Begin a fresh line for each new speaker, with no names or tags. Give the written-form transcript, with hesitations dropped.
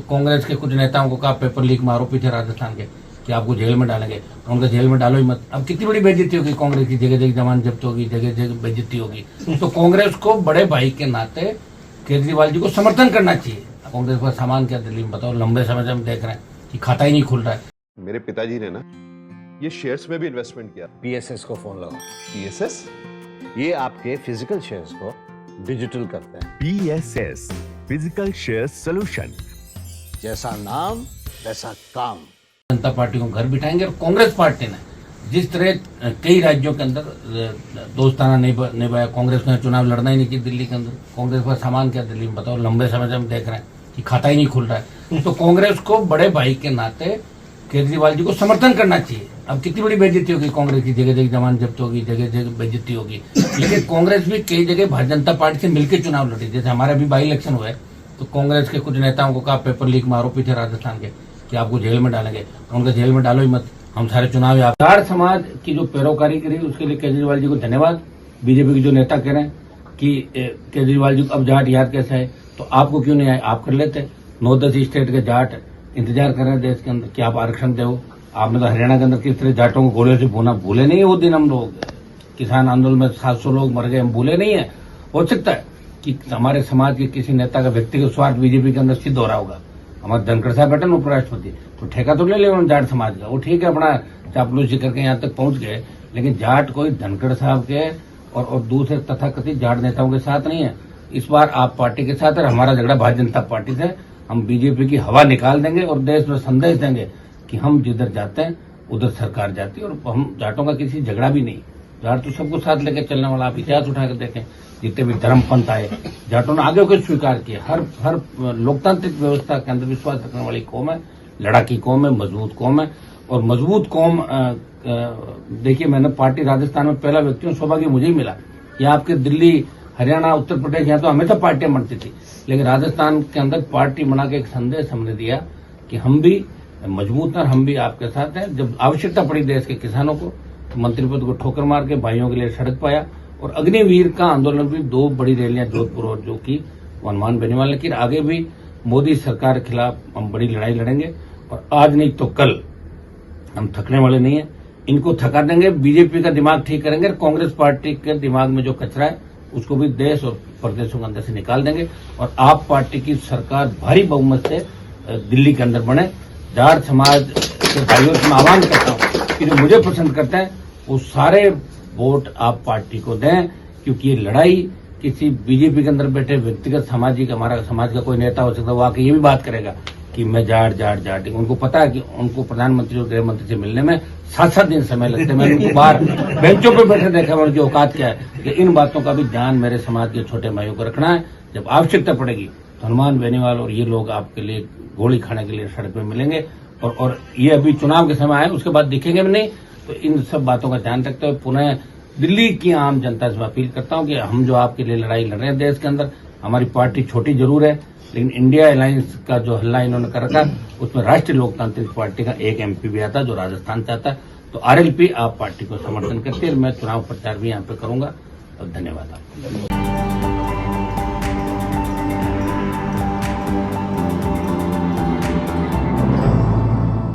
कांग्रेस के कुछ नेताओं को कहा पेपर लीक में आरोपी थे राजस्थान के कि आपको जेल में डालेंगे, उनका जेल में डालो ही मत। अब कितनी बड़ी बेइज्जती होगी कांग्रेस की, जगह जगह जमानत जब्त होगी, जगह जगह बेइज्जती होगी। तो कांग्रेस को बड़े भाई के नाते केजरीवाल जी को समर्थन करना चाहिए। कांग्रेस का सामान क्या दिल्ली में बताओ, लंबे समय से हम देख रहे हैं कि खाता ही नहीं खुल रहा है।
मेरे पिताजी ने ना ये शेयर्स में भी इन्वेस्टमेंट किया।
पीएसएस को फोन लगाओ।
पीएसएस?
ये आपके फिजिकल शेयर्स को डिजिटल करते हैं।
PSS physical share solution.
जैसा नाम वैसा काम।
जनता पार्टी को घर बिठाएंगे। और कांग्रेस पार्टी ने जिस तरह कई राज्यों के अंदर दोस्ताना निभाया, कांग्रेस ने चुनाव लड़ना ही नहीं चाहिए दिल्ली के अंदर। कांग्रेस का सामान क्या दिल्ली में बताओ, लंबे समय से हम देख रहे हैं कि खाता ही नहीं खुल रहा है। तो कांग्रेस को बड़े भाई के नाते केजरीवाल जी को समर्थन करना चाहिए। अब कितनी बड़ी बेइज्जती होगी कांग्रेस की, जगह जगह जमानत जब्त होगी, जगह जगह बेइज्जती होगी। लेकिन कांग्रेस भी कई जगह भारतीय जनता पार्टी से मिलकर चुनाव लड़ी। जैसे हमारे अभी बाई इलेक्शन हुए तो कांग्रेस के कुछ नेताओं को कहा पेपर लीक में आरोपी थे राजस्थान के कि आपको जेल में डालेंगे, उनका जेल में डालो ही मत, हम सारे चुनाव। जाट समाज की जो पैरोकारी करी उसके लिए केजरीवाल जी को धन्यवाद। बीजेपी के जो नेता कह रहे हैं कि केजरीवाल जी को अब जाट याद कैसे है, तो आपको क्यों नहीं आए, आप कर लेते। 9-10 स्टेट के जाट इंतजार कर रहे हैं देश के अंदर कि आप आरक्षण दो। आपने तो हरियाणा के अंदर किस तरह जाटों को गोलियों से भूना, भूले नहीं है वो दिन। हम लोग किसान आंदोलन में 700 लोग मर गए, हम भूले नहीं है। हो सकता है कि हमारे समाज के किसी नेता का व्यक्तिगत स्वार्थ बीजेपी के अंदर सिद्ध हो रहा होगा। हमारे धनखड़ साहब बैठे ना उपराष्ट्रपति, तो ठेका तो ले उन्होंने जाट समाज का। वो ठीक है, अपना चापलूसी करके यहाँ तक पहुंच गए, लेकिन जाट कोई धनखड़ साहब के और दूसरे तथाकथित जाट नेताओं के साथ नहीं है। इस बार आप पार्टी के साथ है, हमारा झगड़ा भारतीय जनता पार्टी से। हम बीजेपी की हवा निकाल देंगे और देश में संदेश देंगे कि हम जिधर जाते हैं उधर सरकार जाती है। और हम जाटों का किसी झगड़ा भी नहीं, जाट तो सबको साथ लेकर चलने वाला। आप इतिहास उठा कर देखें, जितने भी धर्म पंथ आए जाटों ने आगे होकर स्वीकार किया। हर लोकतांत्रिक व्यवस्था के अंदर विश्वास रखने वाली कौम है, लड़ाकी कौम है, मजबूत कौम है। और मजबूत कौम देखिए, मैंने पार्टी राजस्थान में पहला व्यक्ति हूँ, सौभाग्य मुझे ही मिला। यहाँ आपके दिल्ली, हरियाणा, उत्तर प्रदेश, यहाँ तो हमेशा पार्टियां बनती थी, लेकिन राजस्थान के अंदर पार्टी बना के एक संदेश हमने दिया कि हम भी मजबूत हैं, हम भी आपके साथ हैं। जब आवश्यकता पड़ी देश के किसानों को, तो मंत्री पद को ठोकर मार के भाइयों के लिए सड़क पाया। और अग्निवीर का आंदोलन भी 2 बड़ी रैलियां जोधपुर और जो की वनमान बेनीवाल। लेकिन आगे भी मोदी सरकार के खिलाफ हम बड़ी लड़ाई लड़ेंगे और आज नहीं तो कल हम थकने वाले नहीं है। इनको थका देंगे, बीजेपी का दिमाग ठीक करेंगे। कांग्रेस पार्टी के दिमाग में जो कचरा है उसको भी देश और प्रदेशों के अंदर से निकाल देंगे और आप पार्टी की सरकार भारी बहुमत से दिल्ली के अंदर बने। जाट समाज के भाइयों से मैं आह्वान करता हूँ कि जो मुझे पसंद करते हैं वो सारे वोट आप पार्टी को दें, क्योंकि ये लड़ाई किसी बीजेपी के अंदर बैठे व्यक्तिगत सामाजिक, हमारा समाज का कोई नेता हो सकता है, वो आके ये भी बात करेगा कि मैं जाट। उनको पता है कि उनको प्रधानमंत्री और गृह मंत्री से मिलने में 7-7 दिन समय लगते हैं। मैंने उनको बाहर बेंचों पर बैठे देखा, उनकी औकात क्या है। कि इन बातों का भी ध्यान मेरे समाज के छोटे भाइयों को रखना है। जब आवश्यकता पड़ेगी तो हनुमान बेनीवाल और ये लोग आपके लिए गोली खाने के लिए सड़क पर मिलेंगे। और ये अभी चुनाव के समय आए, उसके बाद दिखेंगे भी नहीं। तो इन सब बातों का ध्यान रखते हुए पुनः दिल्ली की आम जनता से अपील करता हूं कि हम जो आपके लिए लड़ाई लड़ रहे हैं देश के अंदर, हमारी पार्टी छोटी जरूर है, लेकिन इंडिया अलायंस का जो हल्ला इन्होंने कर रखा उसमें राष्ट्रीय लोकतांत्रिक पार्टी का एक MP भी आता जो राजस्थान से आता है। तो RLP आप पार्टी को समर्थन करती है। मैं चुनाव प्रचार भी यहाँ पे करूंगा। धन्यवाद आपको।